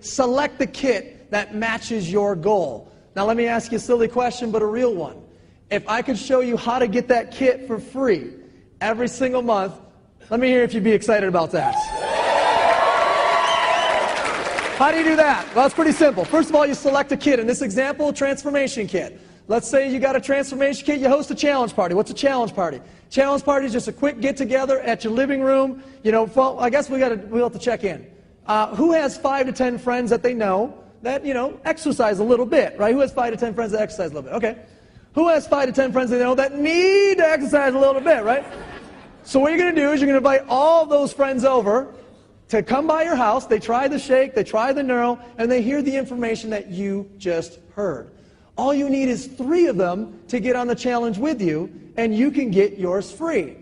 select the kit that matches your goal. Now let me ask you a silly question, but a real one. If I could show you how to get that kit for free every single month, let me hear if you'd be excited about that. How do you do that? Well, it's pretty simple. First of all, you select a kit. In this example, a transformation kit. Let's say you got a transformation kit, you host a challenge party. What's a challenge party? Challenge party is just a quick get-together at your living room. You know, well, I guess we'll have to check in. Who has 5 to 10 friends that they know that, you know, exercise a little bit, right? Who has 5 to 10 friends that exercise a little bit? Okay. Who has 5 to 10 friends they know that need to exercise a little bit, right? So what you're going to do is you're going to invite all those friends over to come by your house. They try the shake, they try the neuro, and they hear the information that you just heard. All you need is 3 of them to get on the challenge with you, and you can get yours free.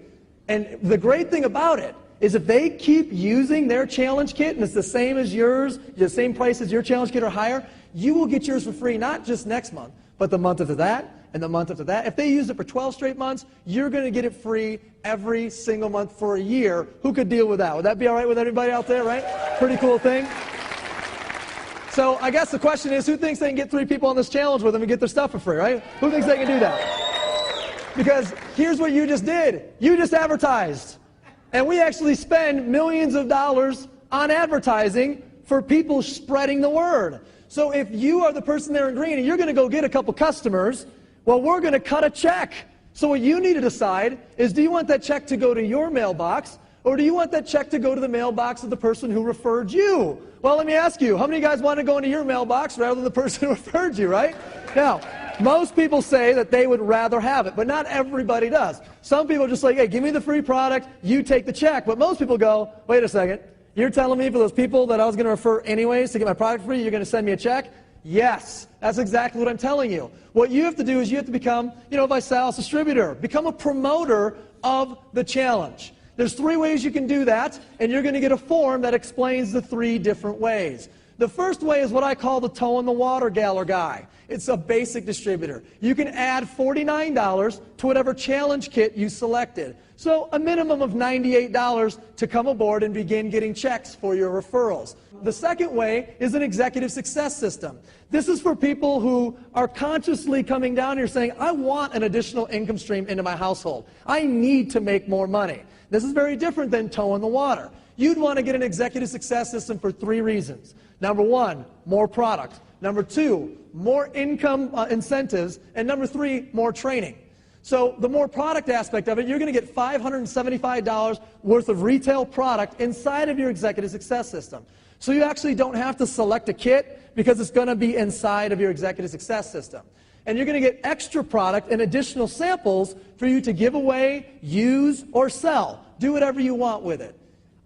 And the great thing about it is if they keep using their challenge kit, and it's the same as yours, the same price as your challenge kit or higher, you will get yours for free, not just next month, but the month after that, and the month after that. If they use it for 12 straight months, you're going to get it free every single month for a year. Who could deal with that? Would that be all right with everybody out there, right? Pretty cool thing. So I guess the question is, who thinks they can get 3 people on this challenge with them and get their stuff for free, right? Who thinks they can do that? Because here's what you just did. You just advertised. And we actually spend millions of dollars on advertising for people spreading the word. So if you are the person there in green and you're going to go get a couple customers, well, we're going to cut a check. So what you need to decide is, do you want that check to go to your mailbox, or do you want that check to go to the mailbox of the person who referred you? Well, let me ask you, how many of you guys want to go into your mailbox rather than the person who referred you, right? Now, most people say that they would rather have it, but not everybody does. Some people are just like, hey, give me the free product, you take the check. But most people go, wait a second, you're telling me for those people that I was going to refer anyways to get my product free, you're going to send me a check? Yes, that's exactly what I'm telling you. What you have to do is you have to become, you know, a ViSalus distributor. Become a promoter of the challenge. There's 3 ways you can do that, and you're going to get a form that explains the 3 different ways. The first way is what I call the toe in the water gal or guy. It's a basic distributor. You can add $49 to whatever challenge kit you selected. So a minimum of $98 to come aboard and begin getting checks for your referrals. The second way is an executive success system. This is for people who are consciously coming down here saying, I want an additional income stream into my household. I need to make more money. This is very different than toe in the water. You'd want to get an executive success system for 3 reasons. Number 1, more product. Number 2, more income incentives. And number 3, more training. So the more product aspect of it, you're going to get $575 worth of retail product inside of your executive success system. So you actually don't have to select a kit because it's going to be inside of your executive success system. And you're going to get extra product and additional samples for you to give away, use, or sell. Do whatever you want with it.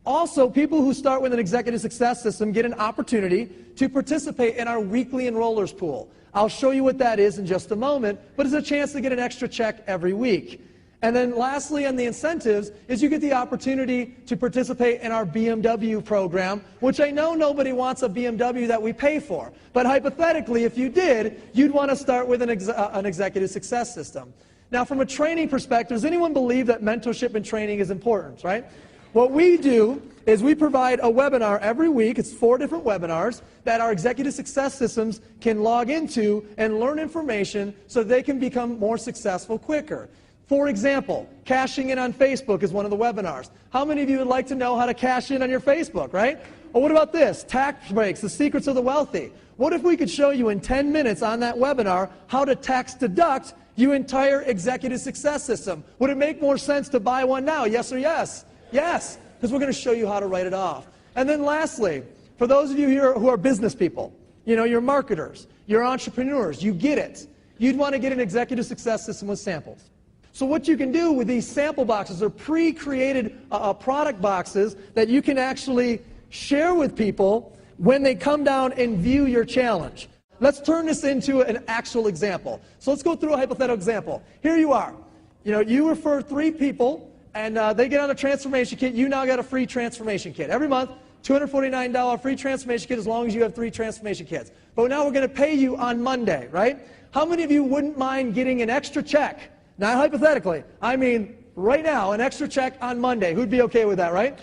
Also, people who start with an executive success system get an opportunity to participate in our weekly enrollers pool. I'll show you what that is in just a moment, but it's a chance to get an extra check every week. And then lastly, on the incentives, is you get the opportunity to participate in our BMW program, which I know nobody wants a BMW that we pay for. But hypothetically, if you did, you'd want to start with an executive success system. Now, from a training perspective, does anyone believe that mentorship and training is important, right? What we do is we provide a webinar every week. It's 4 different webinars that our executive success systems can log into and learn information so they can become more successful quicker. For example, cashing in on Facebook is one of the webinars. How many of you would like to know how to cash in on your Facebook, right? Or what about this? Tax breaks, the secrets of the wealthy. What if we could show you in 10 minutes on that webinar how to tax deduct your entire executive success system? Would it make more sense to buy one now? Yes or yes? Yes, because we're going to show you how to write it off. And then lastly, for those of you here who are business people, you know, you're marketers, you're entrepreneurs, you get it. You'd want to get an executive success system with samples. So what you can do with these sample boxes are pre-created product boxes that you can actually share with people when they come down and view your challenge. Let's turn this into an actual example. So let's go through a hypothetical example. Here you are. You know, you refer 3 people, and they get on a transformation kit. You now got a free transformation kit. Every month, $249 free transformation kit as long as you have 3 transformation kits. But now we're going to pay you on Monday, right? How many of you wouldn't mind getting an extra check? Not hypothetically. I mean, right now, an extra check on Monday. Who'd be okay with that, right?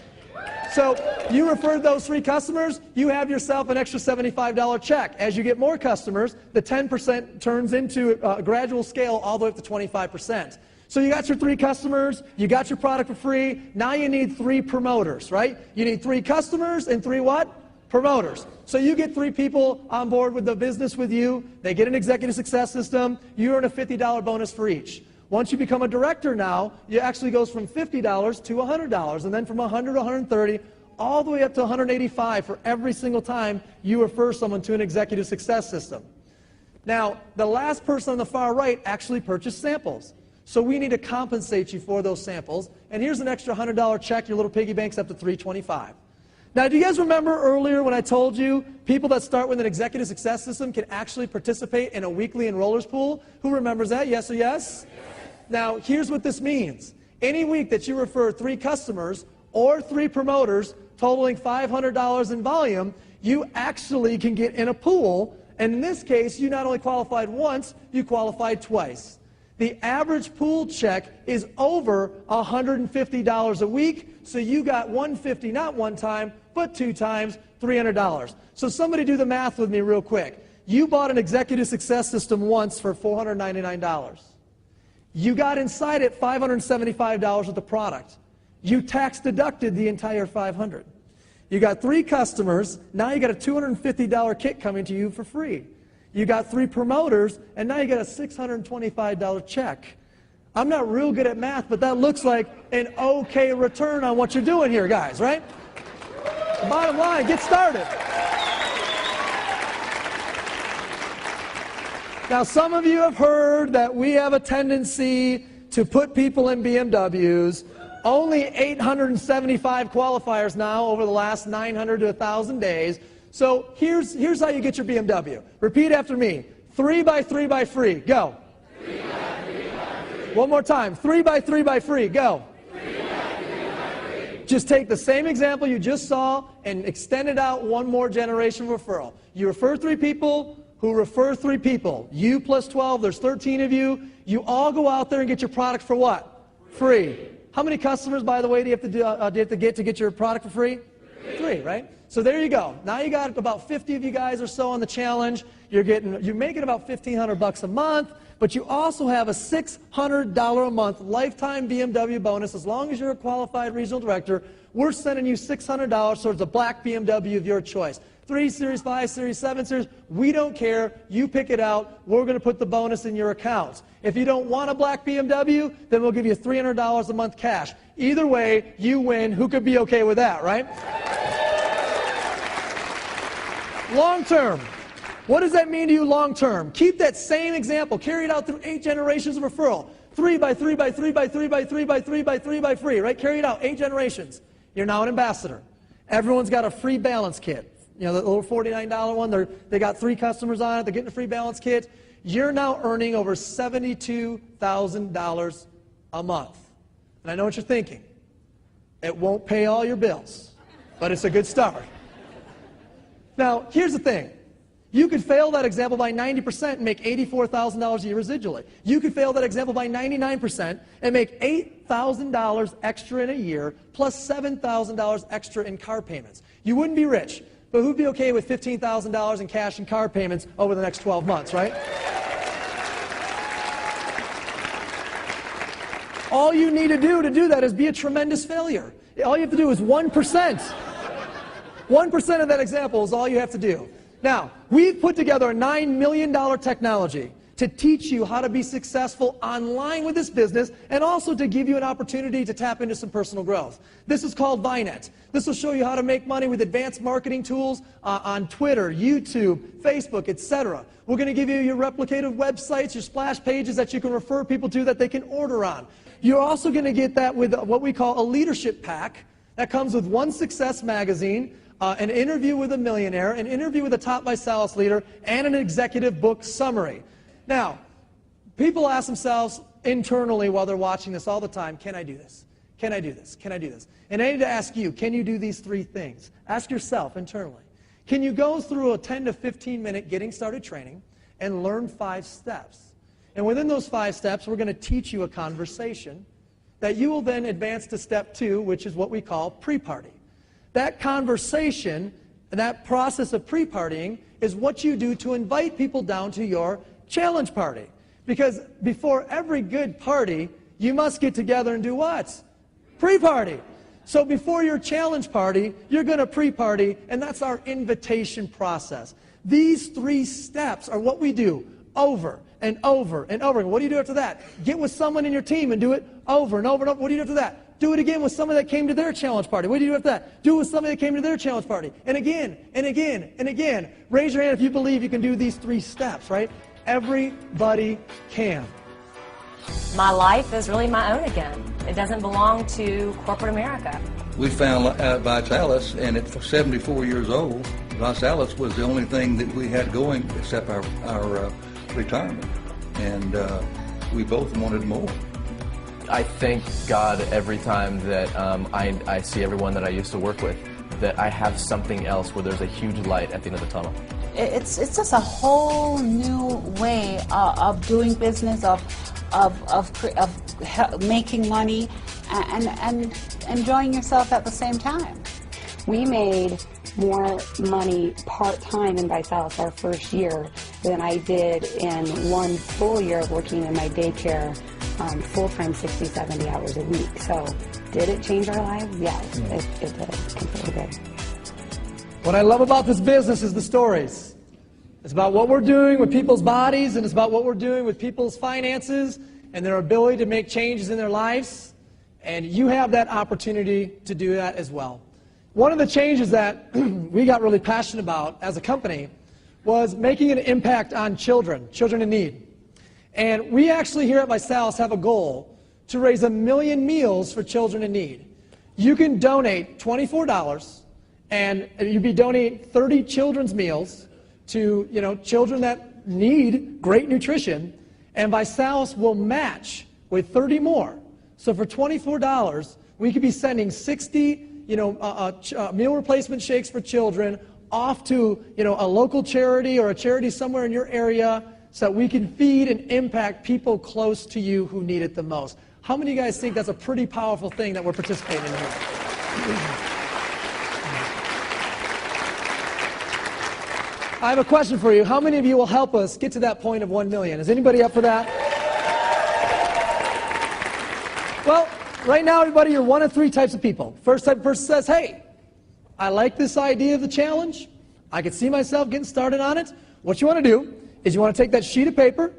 So you referred those 3 customers, you have yourself an extra $75 check. As you get more customers, the 10% turns into a gradual scale all the way up to 25%. So you got your 3 customers, you got your product for free, now you need 3 promoters, right? You need 3 customers and 3 what? Promoters. So you get 3 people on board with the business with you, they get an executive success system, you earn a $50 bonus for each. Once you become a director now, it actually goes from $50 to $100, and then from $100 to $130, all the way up to $185 for every single time you refer someone to an executive success system. Now, the last person on the far right actually purchased samples. So we need to compensate you for those samples. And here's an extra $100 check. Your little piggy bank's up to $325. Now, do you guys remember earlier when I told you people that start with an executive success system can actually participate in a weekly enrollers pool? Who remembers that? Yes or yes? Now, here's what this means. Any week that you refer 3 customers or 3 promoters totaling $500 in volume, you actually can get in a pool. And in this case, you not only qualified once, you qualified twice. The average pool check is over $150 a week, so you got $150 not one time, but 2 times, $300. So somebody do the math with me real quick. You bought an executive success system once for $499. You got inside it $575 of the product. You tax deducted the entire $500. You got 3 customers, now you got a $250 kit coming to you for free. You got 3 promoters, and now you got a $625 check. I'm not real good at math, but that looks like an okay return on what you're doing here, guys, right? Bottom line, get started. Now, some of you have heard that we have a tendency to put people in BMWs. Only 875 qualifiers now over the last 900 to 1,000 days. So here's how you get your BMW. Repeat after me. 3 by 3 by free. Go. 3 by 3 by free. One more time. 3 by 3 by free. Go. 3 by 3 by free. Just take the same example you just saw and extend it out one more generation referral. You refer 3 people who refer 3 people. You plus 12, there's 13 of you. You all go out there and get your product for what? Free. How many customers, by the way, do you have to get your product for free? 3, right? So there you go. Now you got about 50 of you guys or so on the challenge. You're making about $1,500 a month, but you also have a $600 a month lifetime BMW bonus. As long as you're a qualified regional director, we're sending you $600 towards a black BMW of your choice. 3 Series, 5 Series, 7 Series, we don't care. You pick it out. We're going to put the bonus in your account. If you don't want a black BMW, then we'll give you $300 a month cash. Either way, you win. Who could be okay with that, right? Long term. What does that mean to you long term? Keep that same example. Carry it out through 8 generations of referral. 3 by 3 by 3 by 3 by 3 by 3 by 3 by free, right? Carry it out, 8 generations. You're now an ambassador. Everyone's got a free balance kit. You know, the little $49 one, they got 3 customers on it, they're getting a free balance kit. You're now earning over $72,000 a month. And I know what you're thinking. It won't pay all your bills, but it's a good start. Now, here's the thing. You could fail that example by 90% and make $84,000 a year residually. You could fail that example by 99% and make $8,000 extra in a year plus $7,000 extra in car payments. You wouldn't be rich, but who'd be okay with $15,000 in cash and car payments over the next 12 months, right? All you need to do that is be a tremendous failure. All you have to do is 1%. 1% of that example is all you have to do. Now, we've put together a $9 million technology to teach you how to be successful online with this business and also to give you an opportunity to tap into some personal growth. This is called ViNet. This will show you how to make money with advanced marketing tools on Twitter, YouTube, Facebook, etc. We're going to give you your replicative websites, your splash pages that you can refer people to that they can order on. You're also going to get that with what we call a leadership pack that comes with one Success magazine, an interview with a millionaire, an interview with a top ViSalus leader, and an executive book summary. Now, people ask themselves internally while they're watching this all the time, can I do this? Can I do this? Can I do this? And I need to ask you, can you do these 3 things? Ask yourself internally. Can you go through a 10 to 15 minute getting started training and learn 5 steps? And within those 5 steps, we're going to teach you a conversation that you will then advance to step 2, which is what we call pre-party. That conversation and that process of pre-partying is what you do to invite people down to your challenge party. Because before every good party, you must get together and do what? Pre-party. So before your challenge party, you're going to pre-party, and that's our invitation process. These 3 steps are what we do over and over and over. What do you do after that? Get with someone in your team and do it over and over and over. What do you do after that? Do it again with someone that came to their challenge party. What do you do after that? Do it with somebody that came to their challenge party. And again, and again, and again. Raise your hand if you believe you can do these 3 steps, right? Everybody can. My life is really my own again. It doesn't belong to corporate America. We found out ViSalus, and at 74 years old, ViSalus was the only thing that we had going except our retirement, and we both wanted more. I thank God every time that I see everyone that I used to work with, that I have something else where there's a huge light at the end of the tunnel. It's just a whole new way of doing business, of making money, and enjoying yourself at the same time. We made more money part-time in ViSalus our first year than I did in 1 full year of working in my daycare full-time 60, 70 hours a week. So did it change our lives? Yes, it did. It completely did. What I love about this business is the stories. It's about what we're doing with people's bodies, and it's about what we're doing with people's finances and their ability to make changes in their lives. And you have that opportunity to do that as well. One of the changes that we got really passionate about as a company was making an impact on children in need. And we actually here at ViSalus have a goal to raise 1 million meals for children in need. You can donate $24, and you'd be donating 30 children's meals to children that need great nutrition, and ViSalus will match with 30 more. So for $24, we could be sending 60 meal replacement shakes for children off to a local charity or a charity somewhere in your area, so that we can feed and impact people close to you who need it the most. How many of you guys think that's a pretty powerful thing that we're participating in here? I have a question for you. How many of you will help us get to that point of 1 million? Is anybody up for that? Well, right now, everybody, you're one of 3 types of people. First type of person says, hey, I like this idea of the challenge. I can see myself getting started on it. What you want to do is you want to take that sheet of paper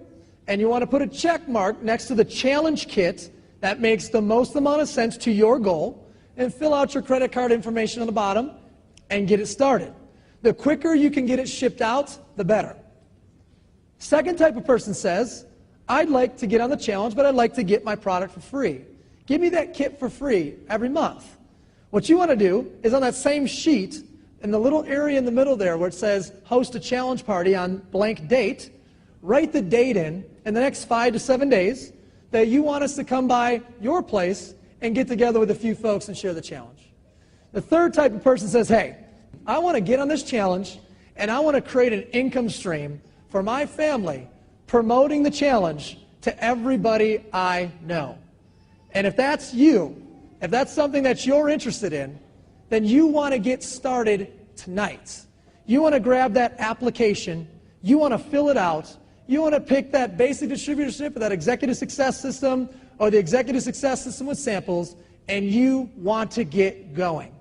and you want to put a check mark next to the challenge kit that makes the most amount of sense to your goal, and fill out your credit card information on the bottom and get it started. The quicker you can get it shipped out, the better. Second type of person says, I'd like to get on the challenge, but I'd like to get my product for free. Give me that kit for free every month. What you want to do is on that same sheet, in the little area in the middle there where it says host a challenge party on blank date, write the date in the next 5 to 7 days that you want us to come by your place and get together with a few folks and share the challenge. The third type of person says, hey, I want to get on this challenge and I want to create an income stream for my family promoting the challenge to everybody I know. And if that's you, if that's something that you're interested in, then you want to get started tonight. You want to grab that application, you want to fill it out, you want to pick that basic distributorship or that executive success system or the executive success system with samples, and you want to get going.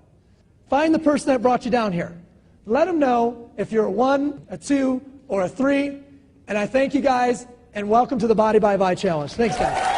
Find the person that brought you down here. Let them know if you're a 1, a 2, or a 3, and I thank you guys, and welcome to the Body by Vi Challenge. Thanks, guys.